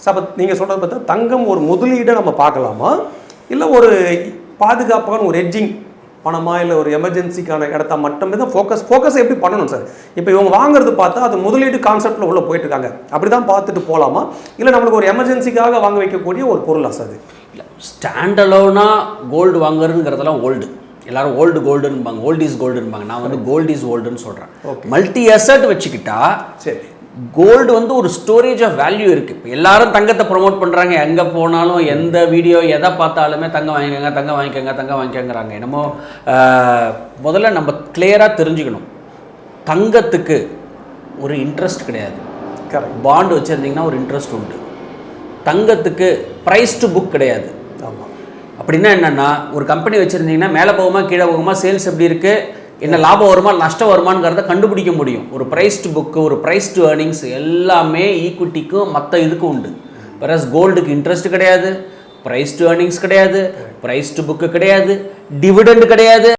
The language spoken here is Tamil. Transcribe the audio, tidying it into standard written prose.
ஸோ அப்போ நீங்கள் சொல்கிறது பார்த்தா தங்கம் ஒரு முதலீடை நம்ம பார்க்கலாமா, இல்லை ஒரு பாதுகாப்பான ஒரு எட்ஜிங் பணமா, இல்லை ஒரு எமர்ஜென்சிக்கான இடத்த மட்டுமே தான் ஃபோக்கஸ் எப்படி பண்ணணும் சார்? இப்போ இவங்க வாங்குறது பார்த்தா அது முதலீடு கான்செப்டில் உள்ள போயிட்டு இருக்காங்க, அப்படி தான் பார்த்துட்டு போகலாமா, இல்லை நம்மளுக்கு ஒரு எமர்ஜென்சிக்காக வாங்க வைக்கக்கூடிய ஒரு பொருளா சார் அது? இல்லை, ஸ்டாண்ட் அலோனாக கோல்டு வாங்குறதுங்கிறதெல்லாம் ஓல்டு. எல்லாரும் ஓல்டு கோல்டுன்பாங்க, ஓல்டு இஸ் கோல்டுன்பாங்க. நான் வந்து கோல்டு இஸ் ஓல்டுன்னு சொல்கிறேன். மல்டி அசட் வச்சுக்கிட்டா சரி, கோல்டு வந்து ஒரு ஸ்டோரேஜ் ஆஃப் வேல்யூ இருக்குது. இப்போ எல்லாரும் தங்கத்தை ப்ரொமோட் பண்ணுறாங்க, எங்கே போனாலும் எந்த வீடியோ எதை பார்த்தாலுமே தங்கம் வாங்கிக்கோங்க, தங்கம் வாங்கிக்கோங்க, தங்கம் வாங்கிக்கோங்கிறாங்க. என்னமோ முதல்ல நம்ம கிளியராக தெரிஞ்சுக்கணும், தங்கத்துக்கு ஒரு இன்ட்ரெஸ்ட் கிடையாது. கரெக்ட். பாண்டு வச்சுருந்தீங்கன்னா ஒரு இன்ட்ரெஸ்ட் உண்டு. தங்கத்துக்கு ப்ரைஸ் டு புக் கிடையாது. ஆமாம். அப்படின்னா என்னென்னா, ஒரு கம்பெனி வச்சுருந்தீங்கன்னா மேலே போகுமா கீழே போகுமா, சேல்ஸ் எப்படி இருக்குது, என்ன லாபம் வருமா நஷ்டம் வருமானங்கிறத கண்டுபிடிக்க முடியும். ஒரு ப்ரைஸ் டு புக்கு, ஒரு ப்ரைஸ் டு ஏர்னிங்ஸ் எல்லாமே ஈக்விட்டிக்கும் மற்ற இதுக்கும் உண்டு. வேறஸ் கோல்டுக்கு இன்ட்ரெஸ்ட் கிடையாது, ப்ரைஸ் டு ஏர்னிங்ஸ் கிடையாது, ப்ரைஸ் டு புக்கு கிடையாது, டிவிடெண்ட் கிடையாது.